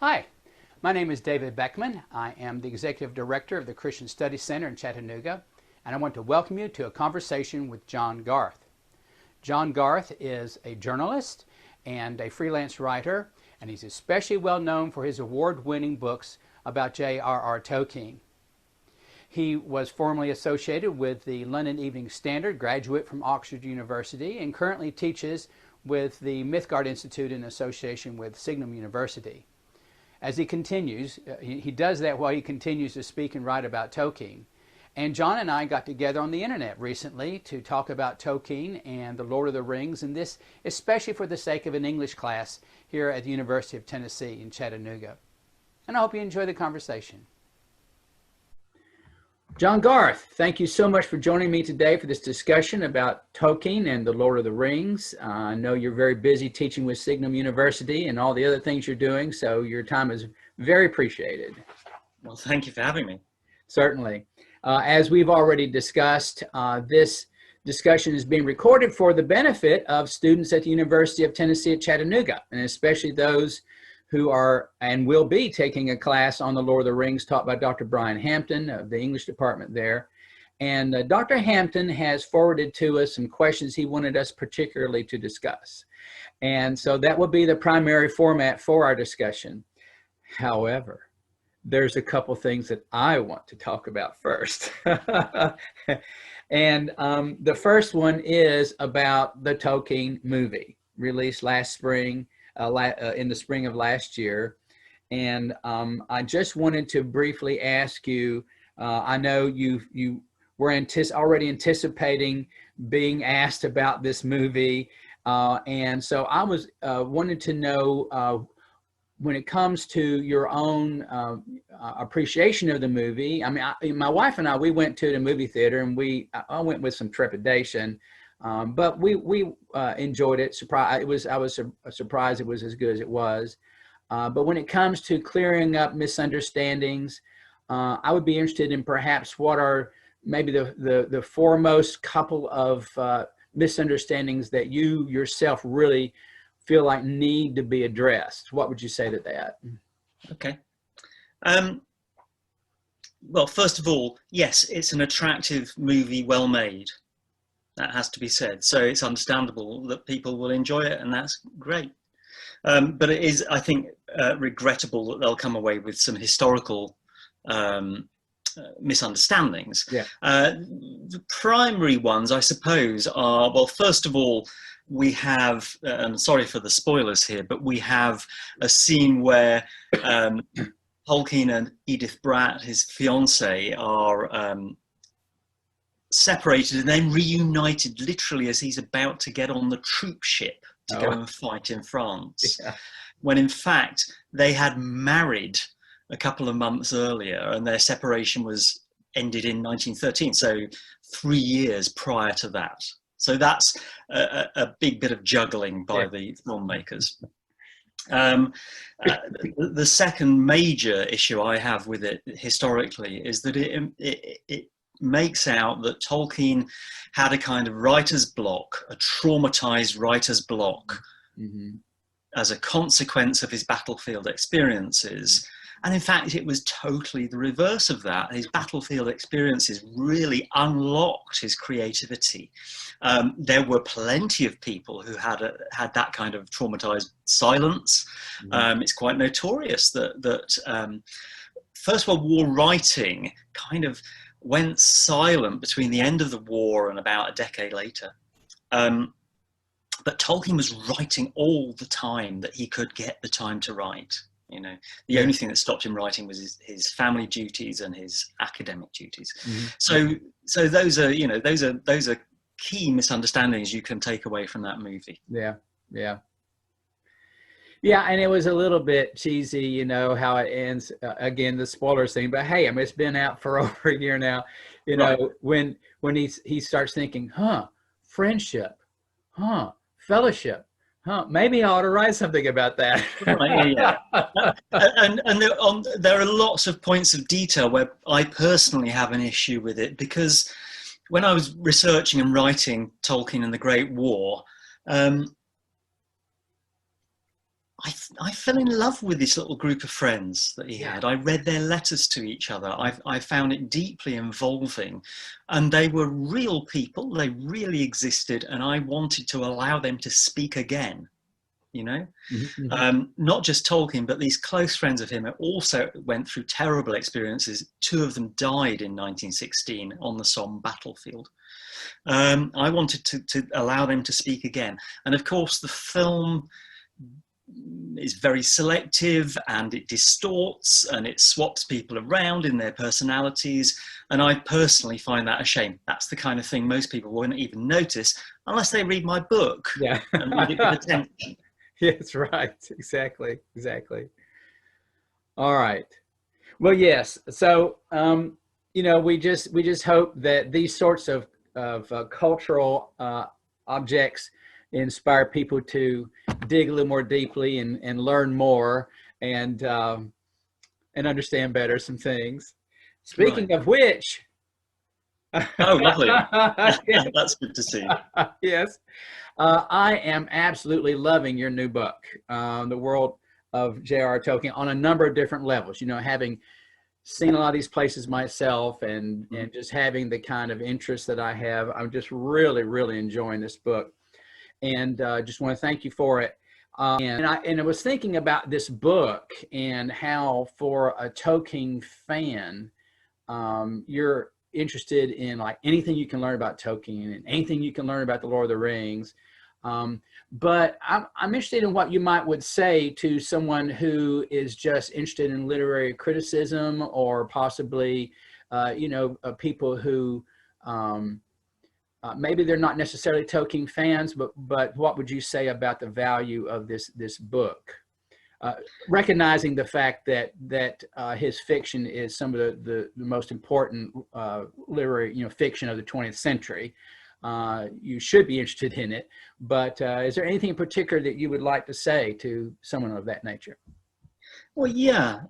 Hi, my name is David Beckmann. I am the Executive Director of the Christian Studies Center in Chattanooga, and I want to welcome you to a conversation with John Garth. John Garth is a journalist and a freelance writer, and he's especially well known for his award-winning books about J.R.R. Tolkien. He was formerly associated with the London Evening Standard, graduate from Oxford University, and currently teaches with the Mythgard Institute in association with Signum University. As he continues, he does that while he continues to speak and write about Tolkien. And John and I got together on the internet recently to talk about Tolkien and the Lord of the Rings, and this especially for the sake of an English class here at the University of Tennessee in Chattanooga. And I hope you enjoy the conversation. John Garth, thank you so much for joining me today for this discussion about Tolkien and the Lord of the Rings. I know you're very busy teaching with Signum University and all the other things you're doing, so your time is very appreciated. Well, thank you for having me. Certainly. As we've already discussed, this discussion is being recorded for the benefit of students at the University of Tennessee at Chattanooga, and especially those who are and will be taking a class on the Lord of the Rings taught by Dr. Brian Hampton of the English department there. And Dr. Hampton has forwarded to us some questions he wanted us particularly to discuss. And so that will be the primary format for our discussion. However, there's a couple things that I want to talk about first. And the first one is about the Tolkien movie released last spring. In the spring of last year. And I just wanted to briefly ask you, I know you were already anticipating being asked about this movie. And so I was wanted to know when it comes to your own appreciation of the movie. I mean, my wife and I, we went to the movie theater, and I went with some trepidation. But we enjoyed it. I was surprised it was as good as it was. But when it comes to clearing up misunderstandings, I would be interested in perhaps what are maybe the foremost couple of misunderstandings that you yourself really feel like need to be addressed. What would you say to that? Okay. Well, first of all, yes, it's an attractive movie, well made. That has to be said. So it's understandable that people will enjoy it, and that's great. But it is, I think, regrettable that they'll come away with some historical misunderstandings. Yeah. The primary ones, I suppose, are, well, first of all, we have, and sorry for the spoilers here, but we have a scene where Tolkien and Edith Bratt, his fiancée, are separated and then reunited literally as he's about to get on the troop ship to go and fight in France. Yeah. When in fact they had married a couple of months earlier and their separation was ended in 1913, so 3 years prior to that. So that's a big bit of juggling by the filmmakers. The second major issue I have with it historically is that it makes out that Tolkien had a kind of writer's block, a traumatized writer's block, as a consequence of his battlefield experiences. And in fact, it was totally the reverse of that. His battlefield experiences really unlocked his creativity. There were plenty of people who had that kind of traumatized silence. It's quite notorious that First World War writing kind of went silent between the end of the war and about a decade later. But Tolkien was writing all the time that he could get the time to write. You know, the only thing that stopped him writing was his family duties and his academic duties. So those are, you know, those are key misunderstandings you can take away from that movie. Yeah, and it was a little bit cheesy, you know, how it ends. Again, the spoilers thing, but hey, I mean, it's been out for over a year now. You know, when he starts thinking, friendship, fellowship, maybe I ought to write something about that. And there are lots of points of detail where I personally have an issue with it, because when I was researching and writing Tolkien and the Great War, I fell in love with this little group of friends that he Yeah. had. I read their letters to each other. I found it deeply involving, and they were real people. They really existed, and I wanted to allow them to speak again. You know, not just Tolkien, but these close friends of him also went through terrible experiences. Two of them died in 1916 on the Somme battlefield. I wanted to allow them to speak again. And of course, the film is very selective, and it distorts and it swaps people around in their personalities. And I personally find that a shame. That's the kind of thing most people won't even notice unless they read my book Yeah. and read it with attention. Yes, right. Exactly. Exactly. All right. Well, yes. So, we just hope that these sorts of cultural objects inspire people to dig a little more deeply and learn more and understand better some things. Speaking Right. of which, Oh, lovely. yes, That's good to see. yes, I am absolutely loving your new book, The World of J.R.R. Tolkien, on a number of different levels. Having seen a lot of these places myself and just having the kind of interest that I have, I'm just really, really enjoying this book. And just want to thank you for it. And I was thinking about this book and how, for a Tolkien fan, you're interested in like anything you can learn about Tolkien and anything you can learn about the Lord of the Rings. But I'm interested in what you would say to someone who is just interested in literary criticism, or possibly, people who maybe they're not necessarily Tolkien fans, but what would you say about the value of this book? Recognizing the fact that his fiction is some of the most important literary fiction of the 20th century. You should be interested in it, but is there anything in particular that you would like to say to someone of that nature? Well, yeah.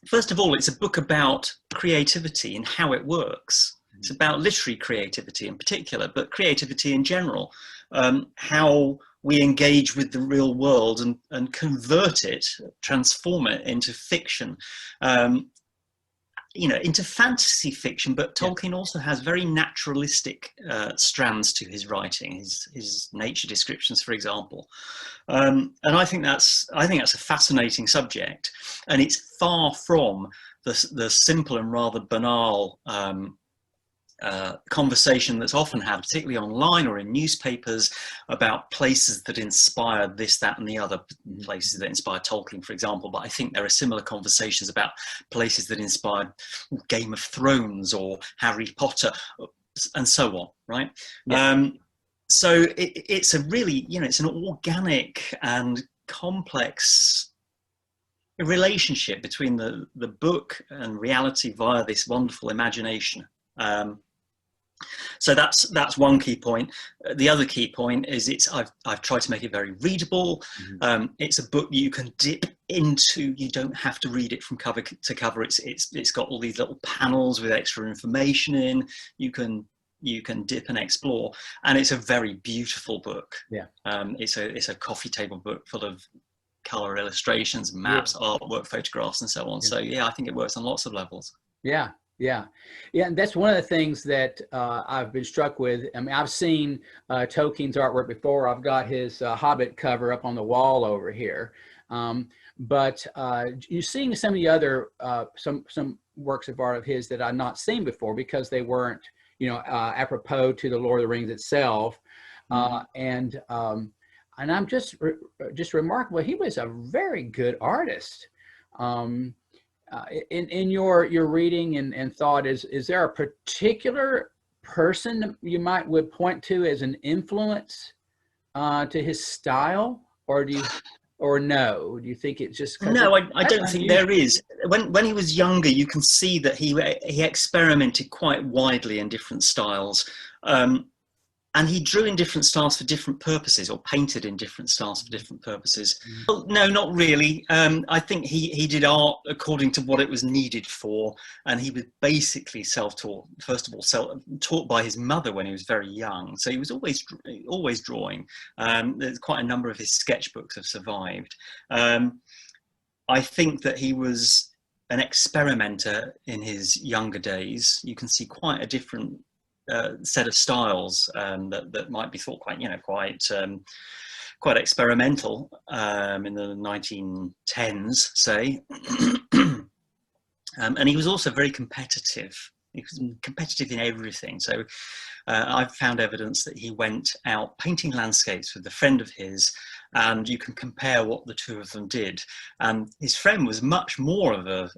First of all, it's a book about creativity and how it works. It's about literary creativity in particular, but creativity in general. How we engage with the real world and convert it, transform it into fiction, into fantasy fiction. But Tolkien also has very naturalistic strands to his writing, his nature descriptions, for example. And I think that's a fascinating subject, and it's far from the simple and rather banal conversation that's often had, particularly online or in newspapers, about places that inspired this, that, and the other. Places that inspired Tolkien, for example. But I think there are similar conversations about places that inspired Game of Thrones or Harry Potter, and so on. Right? Yeah. So it's a really, it's an organic and complex relationship between the book and reality via this wonderful imagination. So that's one key point. The other key point is I've tried to make it very readable. It's a book you can dip into. You don't have to read it from cover to cover. It's got all these little panels with extra information in. You can dip and explore, and it's a very beautiful book. Yeah. It's a coffee table book full of color illustrations, maps, artwork, photographs, and so on. So yeah, I think it works on lots of levels. Yeah. Yeah. And that's one of the things that I've been struck with. I mean, I've seen Tolkien's artwork before. I've got his Hobbit cover up on the wall over here. But you're seeing some of the other, some works of art of his that I've not seen before, because they weren't, apropos to the Lord of the Rings itself. And I'm just remarkable. He was a very good artist. In your reading and thought, is there a particular person you would point to as an influence to his style, or no? Do you think it's just no? I don't think there is. When he was younger, you can see that he experimented quite widely in different styles. and he drew in different styles for different purposes, or painted in different styles for different purposes. Well, no, not really. I think he did art according to what it was needed for, and he was basically self-taught. First of all, taught by his mother when he was very young, so he was always drawing. There's quite a number of his sketchbooks have survived. I think that he was an experimenter in his younger days. You can see quite a different set of styles that might be thought quite experimental in the 1910s, say. And he was also very competitive. He was competitive in everything. So I've found evidence that he went out painting landscapes with a friend of his, and you can compare what the two of them did. His friend was much more of a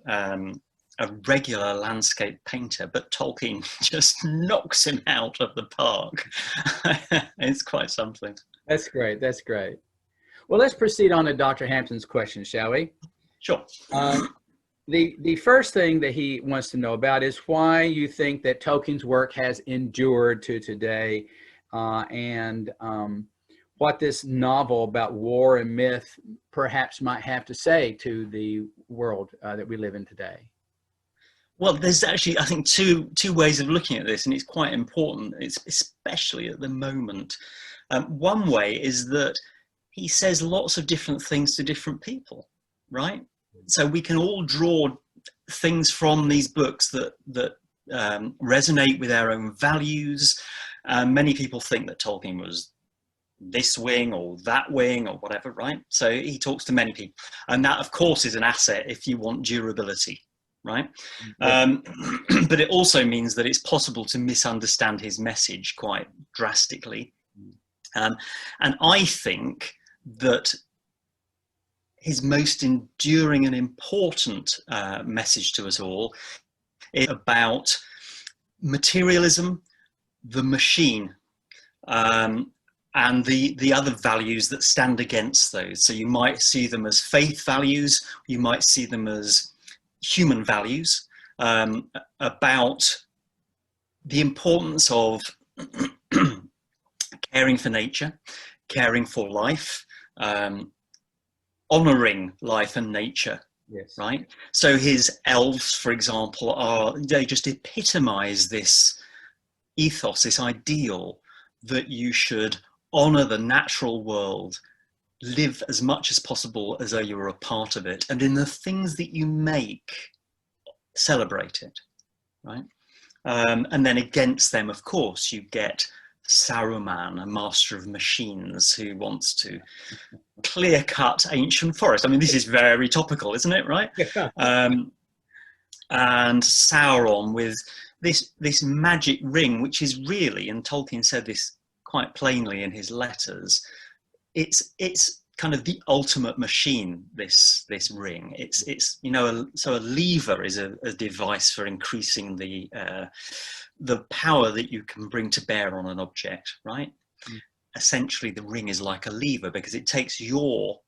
regular landscape painter, but Tolkien just knocks him out of the park. It's quite something. That's great. That's great. Well, let's proceed on to Dr. Hampton's question, shall we? Sure. The first thing that he wants to know about is why you think that Tolkien's work has endured to today, and what this novel about war and myth perhaps might have to say to the world that we live in today. Well, there's actually, I think, two ways of looking at this, and it's quite important, especially at the moment. One way is that he says lots of different things to different people, right? So we can all draw things from these books that resonate with our own values. Many people think that Tolkien was this wing or that wing or whatever, right? So he talks to many people, and that, of course, is an asset if you want durability. Right? But it also means that it's possible to misunderstand his message quite drastically. And I think that his most enduring and important message to us all is about materialism, the machine, and the other values that stand against those. So you might see them as faith values, you might see them as human values, about the importance of caring for nature, caring for life, honoring life and nature. Yes. Right? So his elves, for example, they just epitomize this ethos, this ideal that you should honor the natural world, live as much as possible as though you were a part of it, and in the things that you make, celebrate it, right? And then against them, of course, you get Saruman, a master of machines, who wants to clear cut ancient forest. I mean, this is very topical, isn't it, right? Yeah. And Sauron with this magic ring, which is really, and Tolkien said this quite plainly in his letters, it's kind of the ultimate machine, this ring. It's you know, so a lever is a device for increasing the power that you can bring to bear on an object, right? Essentially the ring is like a lever because it takes your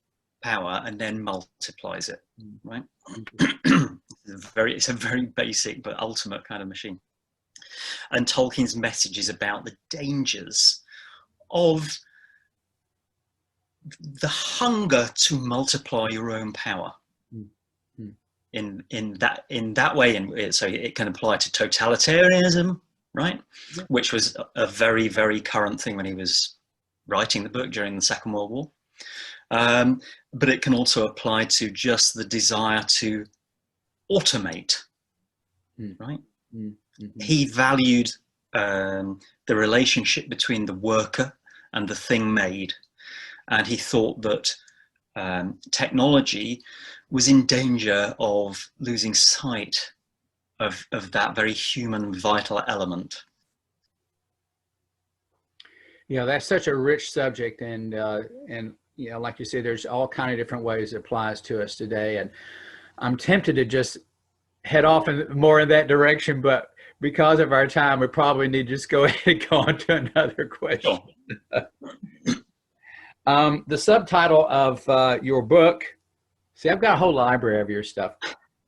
power and then multiplies it, right? It's a very basic but ultimate kind of machine. And Tolkien's message is about the dangers of the hunger to multiply your own power in that way. And so it can apply to totalitarianism, right? Yeah. Which was a very, very current thing when he was writing the book during the Second World War. But it can also apply to just the desire to automate, right? Mm-hmm. He valued the relationship between the worker and the thing made. And he thought that technology was in danger of losing sight of that very human, vital element. Yeah, that's such a rich subject, and you know, like you say, there's all kind of different ways it applies to us today. And I'm tempted to just head off more in that direction, but because of our time, we probably need to just go ahead and go on to another question. Sure. The subtitle of your book, see, I've got a whole library of your stuff.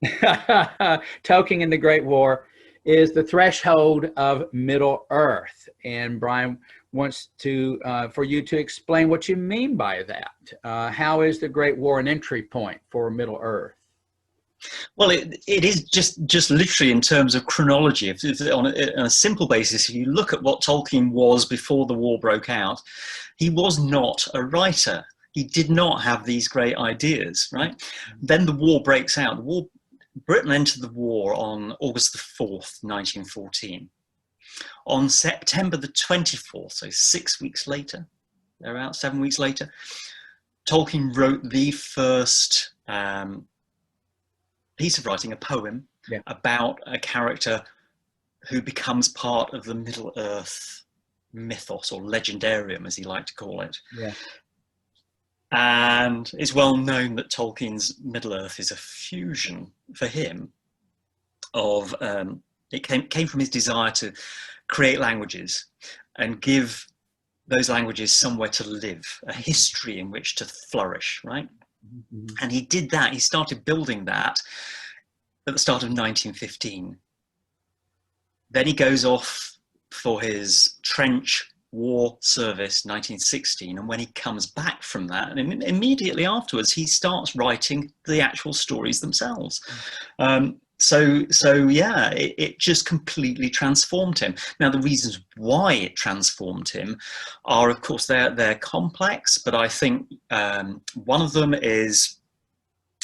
Tolkien and the Great War, is The Threshold of Middle Earth. And Brian, wants to for you to explain what you mean by that. How is the Great War an entry point for Middle Earth? Well, it is just literally in terms of chronology. If on a simple basis, if you look at what Tolkien was before the war broke out, he was not a writer. He did not have these great ideas, right? Then the war breaks out. Britain entered the war on August the 4th, 1914. On September the 24th, so 6 weeks later, they're out 7 weeks later, Tolkien wrote the first piece of writing, a poem, about a character who becomes part of the Middle Earth mythos, or legendarium, as he liked to call it. Yeah. And it's well known that Tolkien's Middle Earth is a fusion for him of, it came from his desire to create languages and give those languages somewhere to live, a history in which to flourish, right? Mm-hmm. And he did that. He started building that at the start of 1915. Then he goes off for his trench war service, 1916. And when he comes back from that, and immediately afterwards, he starts writing the actual stories themselves. So yeah, it just completely transformed him. Now, the reasons why it transformed him are, of course, they're complex, but I think one of them is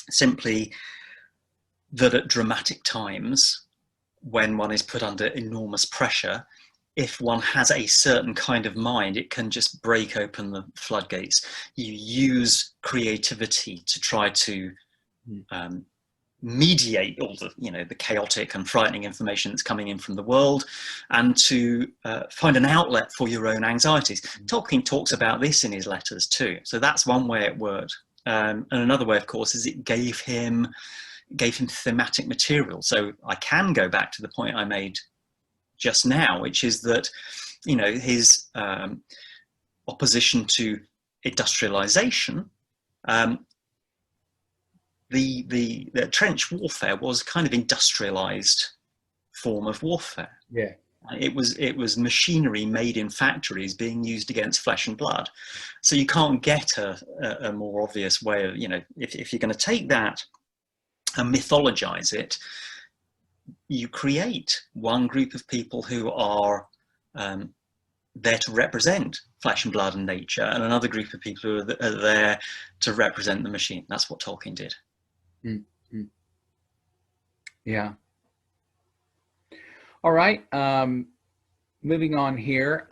simply that at dramatic times, when one is put under enormous pressure, if one has a certain kind of mind, it can just break open the floodgates. You use creativity to try to mediate all the, the chaotic and frightening information that's coming in from the world, and to find an outlet for your own anxieties. Tolkien talks about this in his letters too. So that's one way it worked. And another way, of course, is it gave him thematic material. So I can go back to the point I made just now, which is that, his opposition to industrialization, the trench warfare was a kind of industrialized form of warfare. Yeah. It was machinery made in factories being used against flesh and blood. So you can't get a more obvious way of, if you're going to take that and mythologize it, you create one group of people who are there to represent flesh and blood and nature, and another group of people who are there to represent the machine. That's what Tolkien did. Mm-hmm. Yeah. All right. Moving on here.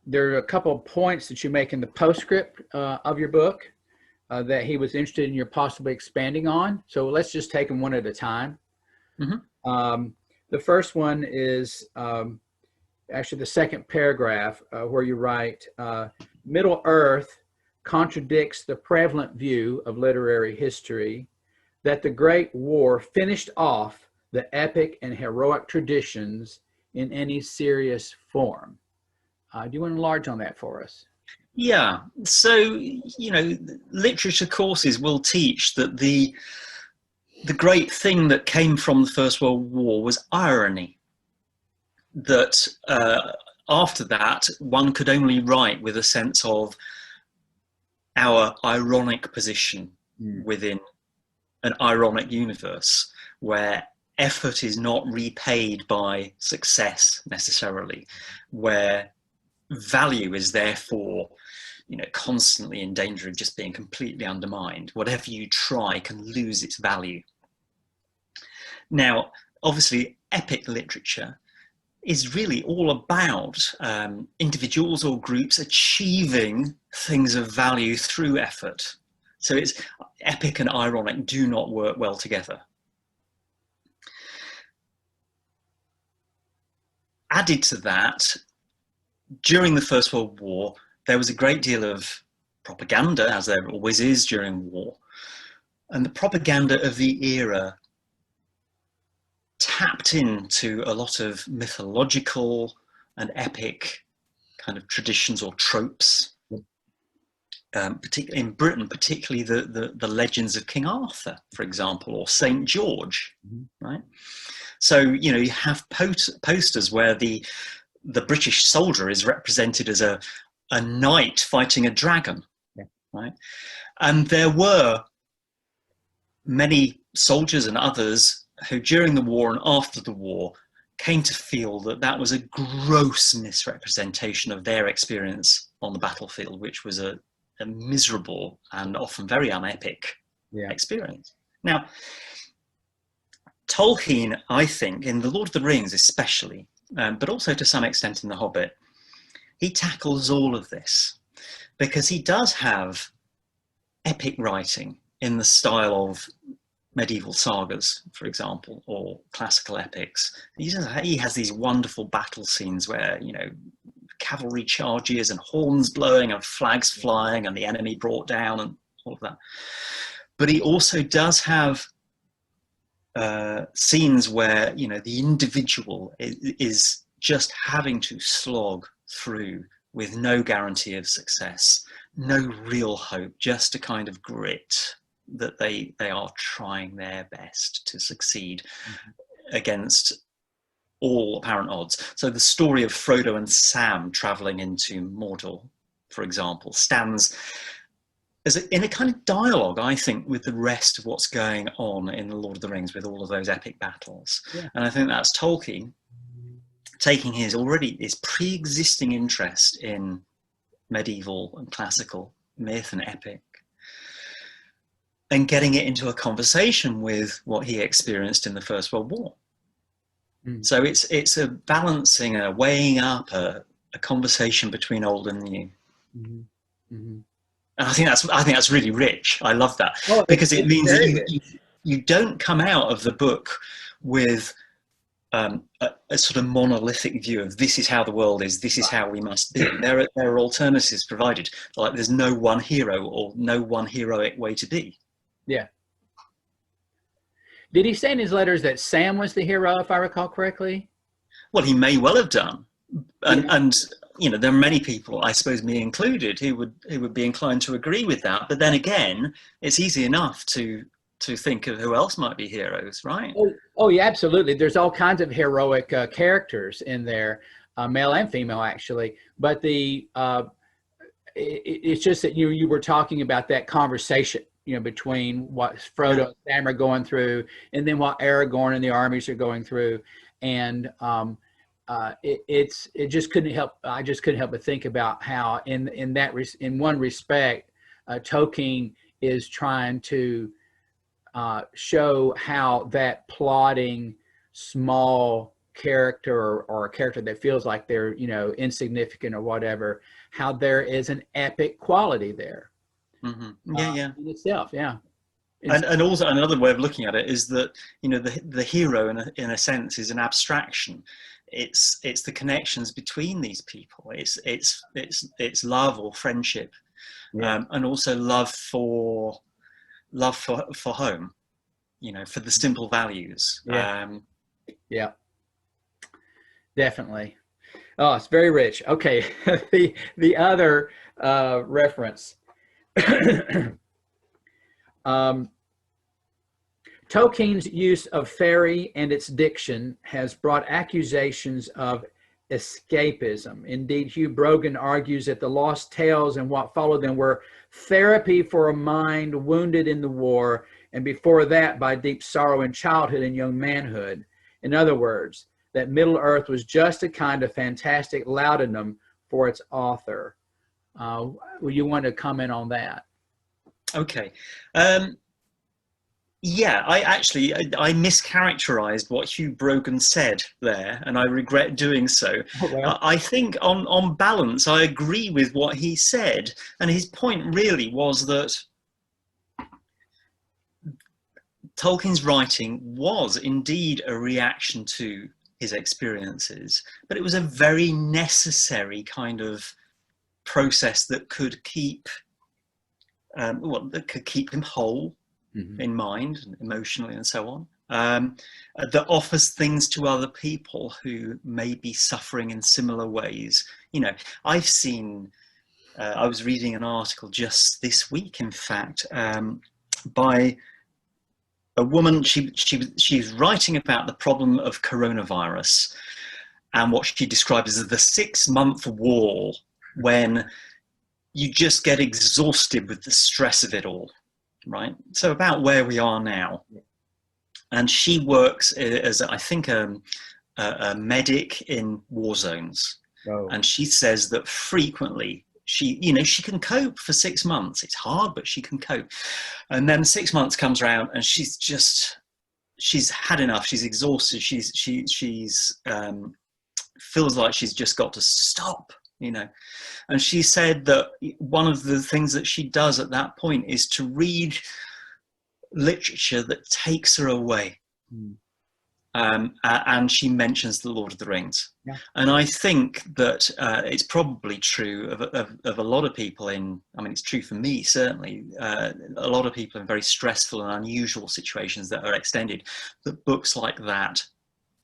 There are a couple of points that you make in the postscript of your book that he was interested in your possibly expanding on. So let's just take them one at a time. Mm-hmm. The first one is actually the second paragraph where you write, Middle Earth contradicts the prevalent view of literary history that the Great War finished off the epic and heroic traditions in any serious form. Do you want to enlarge on that for us? Yeah. So, literature courses will teach that the great thing that came from the First World War was irony. That after that, one could only write with a sense of our ironic position within an ironic universe, where effort is not repaid by success necessarily, where value is therefore, constantly in danger of just being completely undermined. Whatever you try can lose its value. Now, obviously, epic literature is really all about individuals or groups achieving things of value through effort. So it's epic and ironic do not work well together. Added to that, during the First World War, there was a great deal of propaganda, as there always is during war. And the propaganda of the era tapped into a lot of mythological and epic kind of traditions or tropes, particularly in Britain, particularly the legends of King Arthur, for example, or St. George, right? So, you have posters where the the British soldier is represented as a knight fighting a dragon, Yeah. right? And there were many soldiers and others who, during the war and after the war, came to feel that that was a gross misrepresentation of their experience on the battlefield, which was a miserable and often very unepic experience. Now, Tolkien, I think, in The Lord of the Rings especially, but also to some extent in The Hobbit, he tackles all of this because he does have epic writing in the style of medieval sagas, for example, or classical epics. He has these wonderful battle scenes where, you know, cavalry charges and horns blowing and flags flying and the enemy brought down and all of that. But he also does have scenes where, you know, the individual is just having to slog through with no guarantee of success, no real hope, just a kind of grit that they are trying their best to succeed against all apparent odds. So the story of Frodo and Sam traveling into Mordor, for example, stands as in a kind of dialogue, I think, with the rest of what's going on in The Lord of the Rings with all of those epic battles. Yeah. And I think that's Tolkien taking his pre-existing interest in medieval and classical myth and epic and getting it into a conversation with what he experienced in the First World War. So it's a balancing, a weighing up, a conversation between old and new. And I think that's really rich. I love that, because it means that you don't come out of the book with a sort of monolithic view of this is how the world is, this is how we must be. There are alternatives provided. Like there's no one hero or no one heroic way to be. Yeah. Did he say in his letters that Sam was the hero, if I recall correctly? Well, he may well have done. And you know, there are many people, I suppose me included, who would be inclined to agree with that. But then again, it's easy enough to think of who else might be heroes, right? Oh yeah, absolutely. There's all kinds of heroic characters in there, male and female, actually. But it's just that you were talking about that conversation, you know, between what Frodo and Sam are going through, and then what Aragorn and the armies are going through, and it just couldn't help. I just couldn't help but think about how, in one respect, Tolkien is trying to show how that plotting small character or a character that feels like they're, you know, insignificant or whatever, how there is an epic quality there. In itself, yeah. And also another way of looking at it is that, you know, the hero in a sense is an abstraction. It's the connections between these people. It's love or friendship, and also love for home. You know, for the simple values. Yeah, definitely. Oh, it's very rich. Okay, the other reference. Tolkien's use of fairy and its diction has brought accusations of escapism. Indeed, Hugh Brogan argues that the lost tales and what followed them were therapy for a mind wounded in the war, and before that by deep sorrow in childhood and young manhood. In other words, that Middle-earth was just a kind of fantastic laudanum for its author. Will you want to comment on that? Okay. Yeah, I mischaracterized what Hugh Brogan said there, and I regret doing so. I think on balance, I agree with what he said. And his point really was that Tolkien's writing was indeed a reaction to his experiences, but it was a very necessary kind of process that could keep him whole in mind and emotionally and so on, that offers things to other people who may be suffering in similar ways. You know, I've seen, I was reading an article just this week, in fact, by a woman. She's writing about the problem of coronavirus, and what she described as the 6-month wall, when you just get exhausted with the stress of it all, right? So about where we are now. And she works as, I think, a medic in war zones. Oh. And she says that frequently she can cope for 6 months. It's hard, but she can cope. And then 6 months comes around and she's had enough. She's exhausted. She's feels like she's just got to stop, And she said that one of the things that she does at that point is to read literature that takes her away. And she mentions The Lord of the Rings. Yeah. And I think that it's probably true of a lot of people it's true for me, certainly, a lot of people in very stressful and unusual situations that are extended, that books like that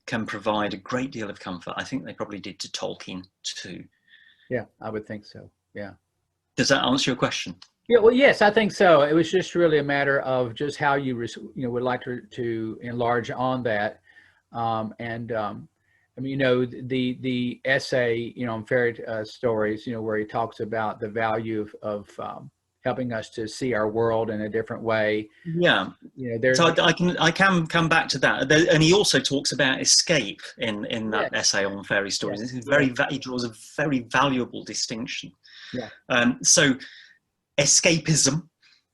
can provide a great deal of comfort. I think they probably did to Tolkien too. Yeah, I would think so. Yeah. Does that answer your question? Yeah, well, yes, I think so. It was just really a matter of just how you would like to enlarge on that. The essay, on fairy stories, where he talks about the value of helping us to see our world in a different way. Yeah. So I can come back to that. And he also talks about escape in that essay on fairy stories. It's he draws a very valuable distinction. Yeah. So escapism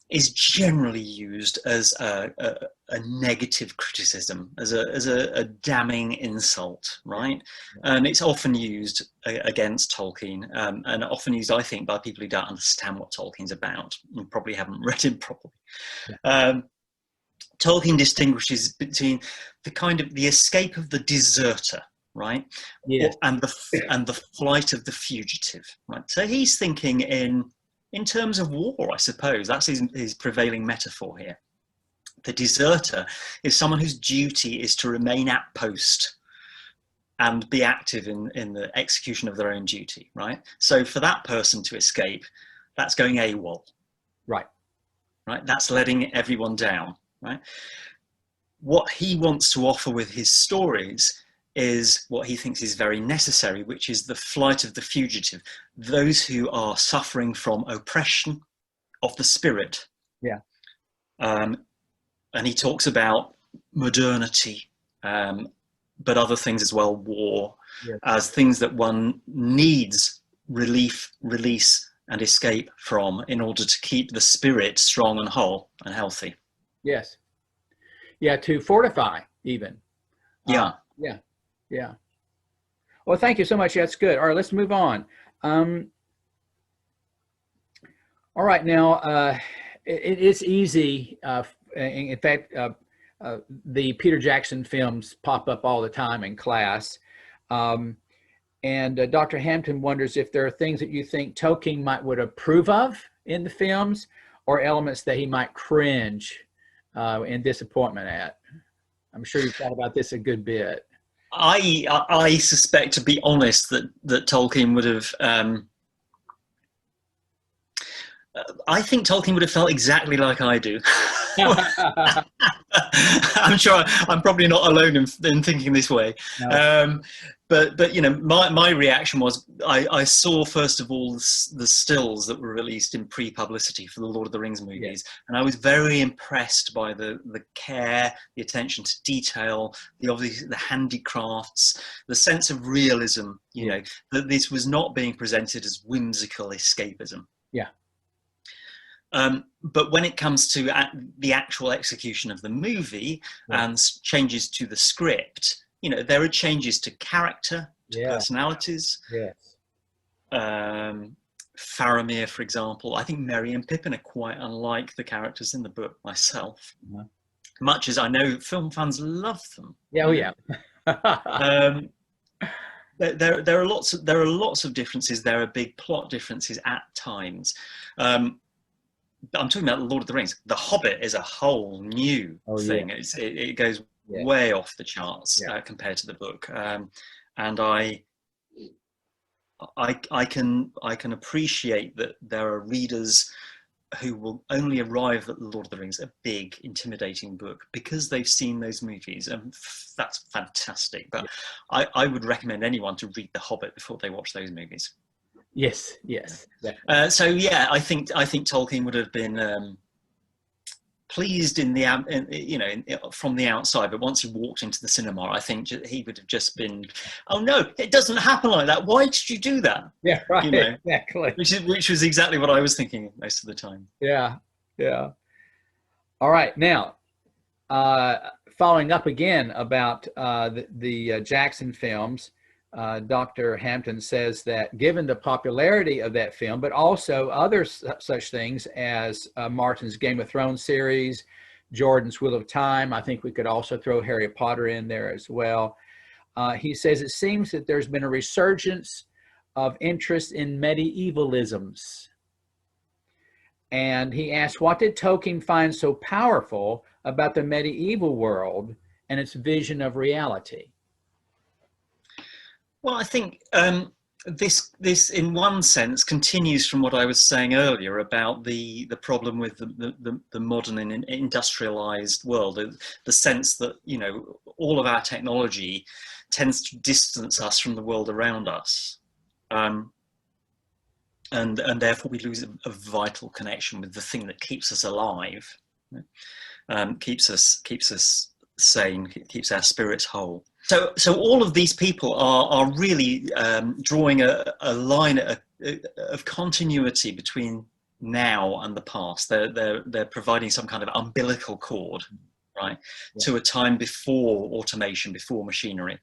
is generally used as a negative criticism, as a damning insult, right? And it's often used against Tolkien, and often used, I think, by people who don't understand what Tolkien's about and probably haven't read him properly. Yeah. Tolkien distinguishes between the escape of the deserter, right? Yeah. And the flight of the fugitive, right? So he's thinking in terms of war, I suppose. That's his prevailing metaphor here. The deserter is someone whose duty is to remain at post and be active in the execution of their own duty, right? So for that person to escape, that's going AWOL. Right. Right? That's letting everyone down, right? What he wants to offer with his stories is what he thinks is very necessary, which is the flight of the fugitive, those who are suffering from oppression of the spirit. Yeah. And he talks about modernity, but other things as well, war, as things that one needs relief, release, and escape from in order to keep the spirit strong and whole and healthy. Yes. Yeah, to fortify even. Yeah. Yeah. Well, thank you so much. That's good. All right, let's move on. All right, now it is easy. In fact, the Peter Jackson films pop up all the time in class. And Dr. Hampton wonders if there are things that you think Tolkien would approve of in the films, or elements that he might cringe in disappointment at. I'm sure you've thought about this a good bit. I suspect, to be honest, that Tolkien would have. I think Tolkien would have felt exactly like I do. I'm sure I'm probably not alone in thinking this way. No. But my reaction was I saw, first of all, the stills that were released in pre-publicity for the Lord of the Rings movies, and I was very impressed by the care, the attention to detail, the handicrafts, the sense of realism. That this was not being presented as whimsical escapism. Yeah. But when it comes to the actual execution of the movie and changes to the script, there are changes to character, to personalities. Yes. Faramir, for example. I think Merry and Pippin are quite unlike the characters in the book myself. Much as I know film fans love them. Yeah, yeah. There are lots of differences. There are big plot differences at times. I'm talking about Lord of the Rings. The Hobbit is a whole new thing. Yeah. It goes way off the charts compared to the book, and I can appreciate that there are readers who will only arrive at The Lord of the Rings, a big, intimidating book, because they've seen those movies, and that's fantastic. But I would recommend anyone to read The Hobbit before they watch those movies. Yes, yes. So yeah, I think Tolkien would have been pleased from the outside, but once he walked into the cinema, I think he would have just been, oh no, it doesn't happen like that. Why did you do that? Yeah, right. You know, exactly. Which was exactly what I was thinking most of the time. Yeah, yeah. All right, now following up again about the Jackson films, Dr. Hampton says that given the popularity of that film, but also other such things as Martin's Game of Thrones series, Jordan's Wheel of Time, I think we could also throw Harry Potter in there as well. He says it seems that there's been a resurgence of interest in medievalisms. And he asked, what did Tolkien find so powerful about the medieval world and its vision of reality? Well, I think this in one sense continues from what I was saying earlier about the problem with the modern and industrialized world, the sense that, you know, all of our technology tends to distance us from the world around us, and therefore we lose a vital connection with the thing that keeps us alive, keeps us sane, keeps our spirits whole. So all of these people are really drawing a line of continuity between now and the past. They're providing some kind of umbilical cord, right, to a time before automation, before machinery.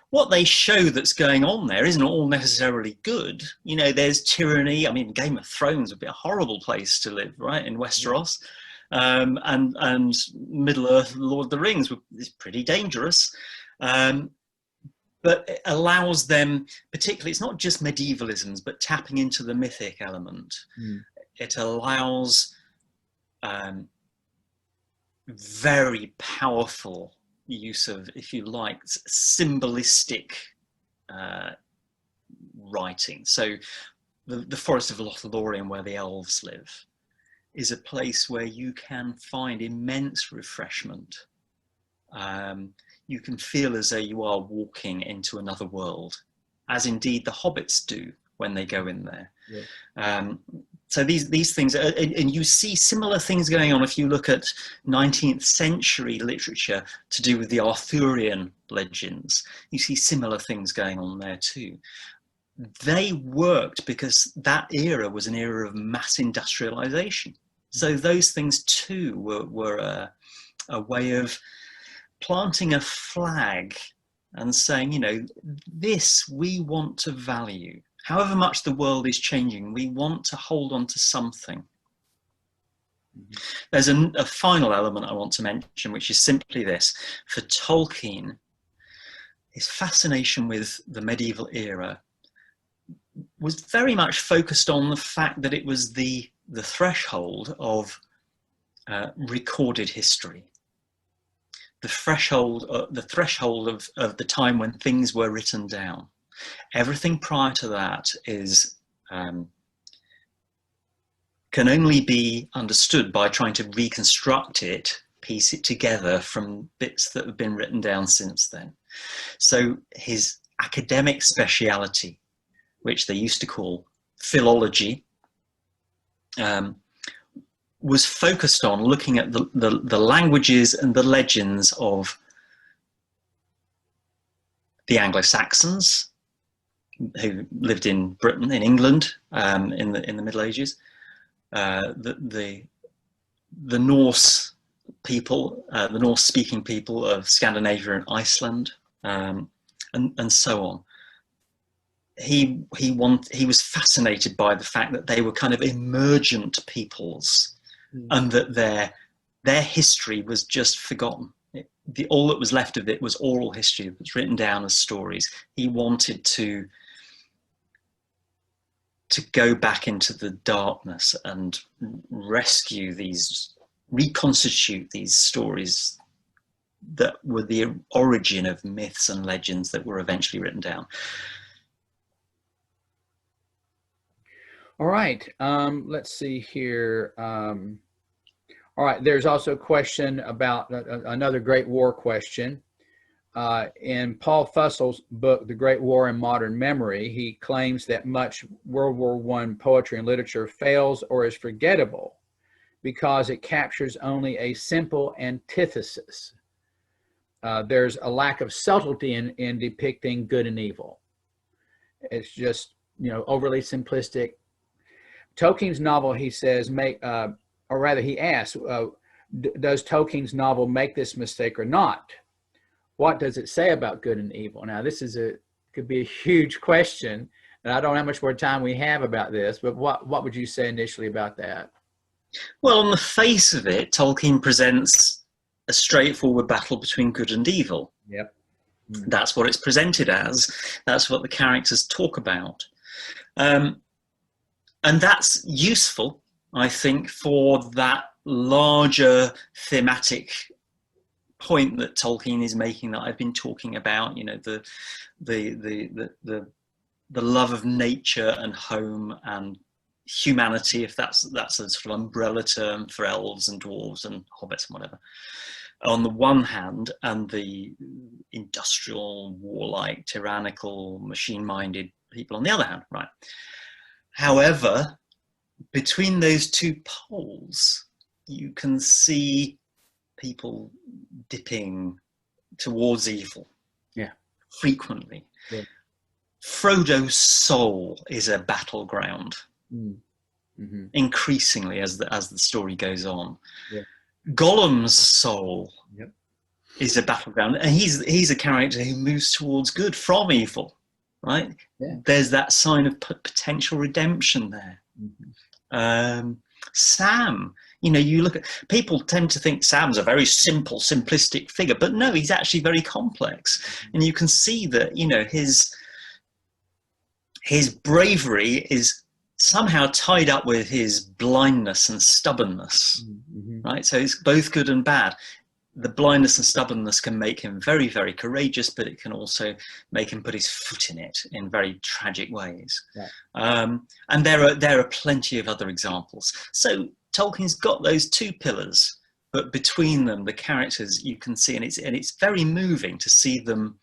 What they show that's going on there isn't all necessarily good. You know, there's tyranny. I mean, Game of Thrones would be a horrible place to live, right, in Westeros. And Middle Earth, Lord of the Rings is pretty dangerous, but it allows them, particularly, it's not just medievalisms, but tapping into the mythic element. It allows very powerful use of, if you like, symbolistic writing. So the Forest of Lothlorien, where the elves live, is a place where you can find immense refreshment. You can feel as though you are walking into another world, as indeed the hobbits do when they go in there. So these things, and you see similar things going on if you look at 19th century literature to do with the Arthurian legends. You see similar things going on there too. They worked because that era was an era of mass industrialization. So those things too were a way of planting a flag and saying, you know, this we want to value. However much the world is changing, we want to hold on to something. There's a final element I want to mention, which is simply this. For Tolkien, his fascination with the medieval era was very much focused on the fact that it was the threshold of recorded history, the threshold of the time when things were written down. Everything prior to that is can only be understood by trying to reconstruct it, piece it together from bits that have been written down since then. So his academic speciality, which they used to call philology, was focused on looking at the languages and the legends of the Anglo-Saxons, who lived in Britain, in England, in the Middle Ages, the Norse people, the Norse-speaking people of Scandinavia and Iceland, and so on. He was fascinated by the fact that they were kind of emergent peoples, and that their history was just forgotten. All that was left of it was oral history. It was written down as stories. He wanted to go back into the darkness and reconstitute these stories that were the origin of myths and legends that were eventually written down. All right. Let's see here. All right. There's also a question about another Great War question. In Paul Fussel's book, The Great War in Modern Memory, he claims that much World War I poetry and literature fails or is forgettable because it captures only a simple antithesis. There's a lack of subtlety in depicting good and evil. It's just, overly simplistic. Tolkien's novel, he says, or rather he asks, does Tolkien's novel make this mistake or not? What does it say about good and evil? Now, this could be a huge question, and I don't know how much more time we have about this, but what would you say initially about that? Well, on the face of it, Tolkien presents a straightforward battle between good and evil. Yep. Mm-hmm. That's what it's presented as. That's what the characters talk about. And that's useful, I think, for that larger thematic point that Tolkien is making that I've been talking about, the love of nature and home and humanity, if that's a sort of umbrella term for elves and dwarves and hobbits and whatever, on the one hand, and the industrial, warlike, tyrannical, machine-minded people on the other hand, right? However, between those two poles, you can see people dipping towards evil. Yeah. Frequently. Yeah. Frodo's soul is a battleground. Mm-hmm. Increasingly as the story goes on. Yeah. Gollum's soul Yep. is a battleground, and he's a character who moves towards good from evil, right? Yeah. There's that sign of potential redemption there. Mm-hmm. Sam, you look at, people tend to think Sam's a very simple, simplistic figure, but no, he's actually very complex. Mm-hmm. And you can see that, his bravery is somehow tied up with his blindness and stubbornness, mm-hmm. right? So it's both good and bad. The blindness and stubbornness can make him very, very courageous, but it can also make him put his foot in it in very tragic ways. Yeah. And there are plenty of other examples. So Tolkien's got those two pillars, but between them, the characters you can see, and it's very moving to see them,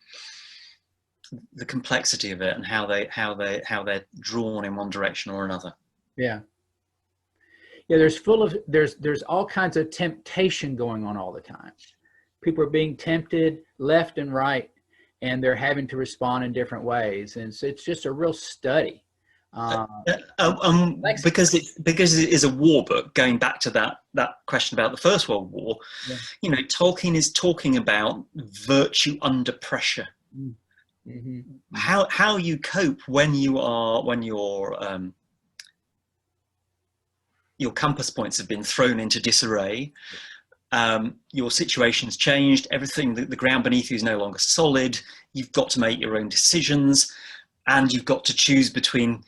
the complexity of it and how they're drawn in one direction or another. Yeah. Yeah, there's all kinds of temptation going on all the time. People are being tempted left and right, and they're having to respond in different ways. And so it's just a real study. Because it is a war book, going back to that question about the First World War, yeah. Tolkien is talking about virtue under pressure. Mm-hmm. How you cope when your compass points have been thrown into disarray, your situation's changed, everything, the ground beneath you is no longer solid, you've got to make your own decisions, and you've got to choose between,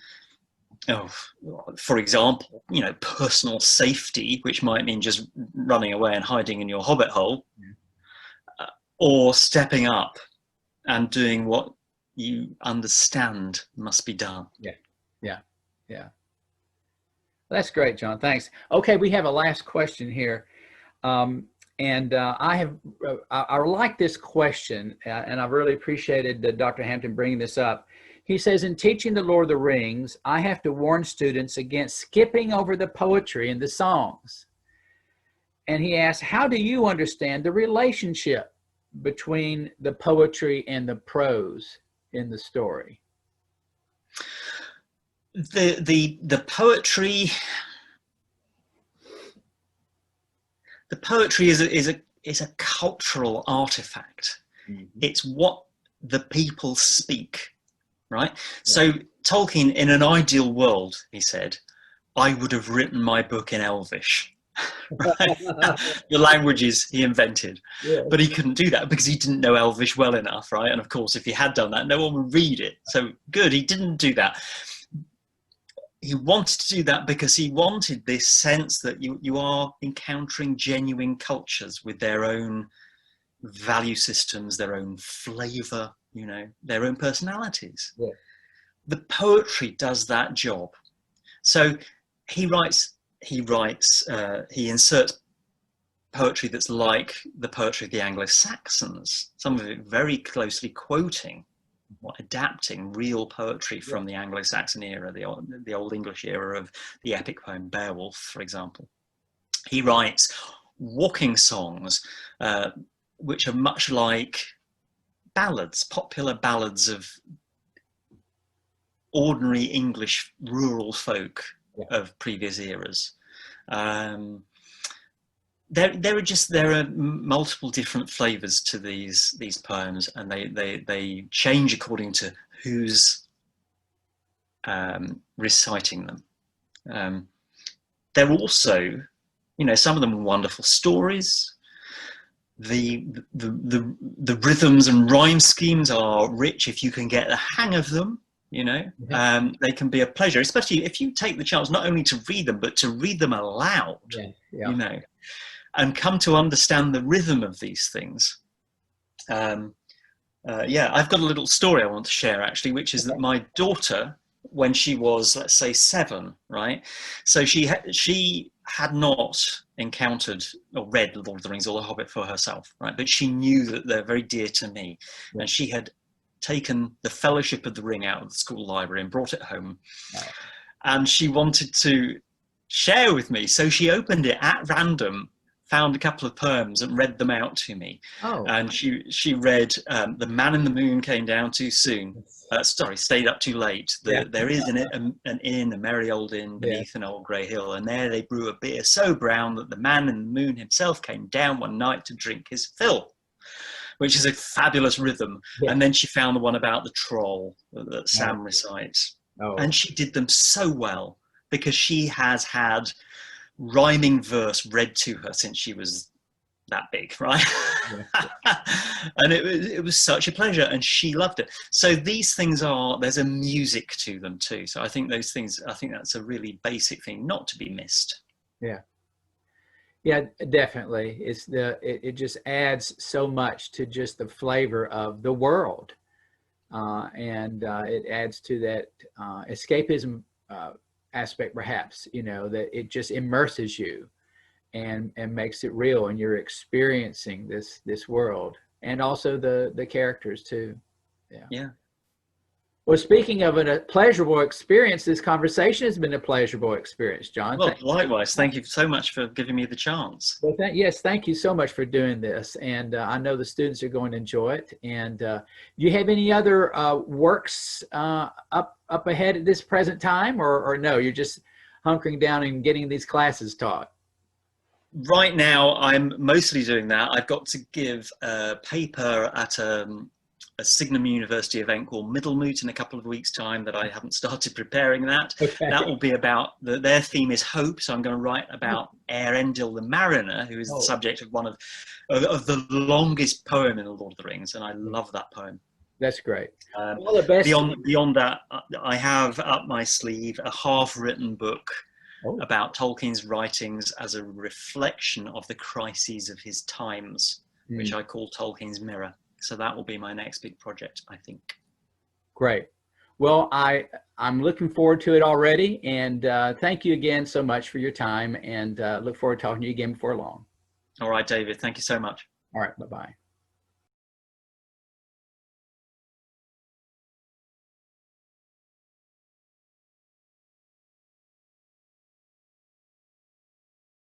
for example, personal safety, which might mean just running away and hiding in your hobbit hole, or stepping up and doing what you understand must be done. Yeah. That's great, John. Thanks. Okay, we have a last question here. I like this question, and I've really appreciated Dr. Hampton bringing this up. He says, in teaching the Lord of the Rings, I have to warn students against skipping over the poetry and the songs. And he asks, how do you understand the relationship between the poetry and the prose in the story? The poetry is a cultural artifact. Mm-hmm. It's what the people speak, right? Yeah. So Tolkien, in an ideal world, he said, I would have written my book in Elvish. Right? The languages he invented, yeah. But he couldn't do that because he didn't know Elvish well enough, right? And of course, if he had done that, no one would read it. So good, he didn't do that. He wanted to do that because he wanted this sense that you are encountering genuine cultures with their own value systems, their own flavor, their own personalities. Yeah. The poetry does that job. So he inserts poetry that's like the poetry of the Anglo-Saxons, some of it very closely quoting or adapting real poetry from the Anglo-Saxon era, the Old English era of the epic poem Beowulf, for example. He writes walking songs, which are much like ballads, popular ballads of ordinary English rural folk of previous eras. There are multiple different flavors to these poems, and they change according to who's reciting them. They're also, some of them are wonderful stories. The rhythms and rhyme schemes are rich if you can get the hang of them. They can be a pleasure, especially if you take the chance not only to read them, but to read them aloud. And come to understand the rhythm of these things. I've got a little story I want to share, actually, which is that my daughter, when she was, let's say, 7, right? So she had not encountered or read Lord of the Rings or The Hobbit for herself, right? But she knew that they're very dear to me. And she had taken the Fellowship of the Ring out of the school library and brought it home. And she wanted to share with me. So she opened it at random, found a couple of poems and read them out to me. And she read The Man in the Moon Came Down Too Soon. Stayed up too late. There is an inn, a merry old inn beneath an old grey hill, and there they brew a beer so brown that the man in the moon himself came down one night to drink his fill, which is a fabulous rhythm. And then she found the one about the troll that Sam recites. And she did them so well because she has had rhyming verse read to her since she was that big, right? And it was such a pleasure, and she loved it. So these things there's a music to them too. So I think that's a really basic thing not to be missed. Yeah, definitely. It just adds so much to just the flavor of the world, and it adds to that escapism aspect, perhaps, that it just immerses you and makes it real, and you're experiencing this world, and also the characters too. Well, speaking of a pleasurable experience, this conversation has been a pleasurable experience, John. Well, likewise. Thank you so much for giving me the chance. Well, yes, thank you so much for doing this. And I know the students are going to enjoy it. And do you have any other works up ahead at this present time, or no, you're just hunkering down and getting these classes taught? Right now, I'm mostly doing that. I've got to give a paper at a Signum University event called Middlemoot in a couple of weeks' time that I haven't started preparing that. That will be about, their theme is hope, so I'm going to write about Eärendil the Mariner, who is the subject of one of the longest poem in The Lord of the Rings, and I love that poem. That's great. All the best. Beyond that, I have up my sleeve a half-written book about Tolkien's writings as a reflection of the crises of his times, which I call Tolkien's Mirror. So that will be my next big project, I think. Great. Well, I'm looking forward to it already. And thank you again so much for your time, and look forward to talking to you again before long. All right, David. Thank you so much. All right. Bye-bye.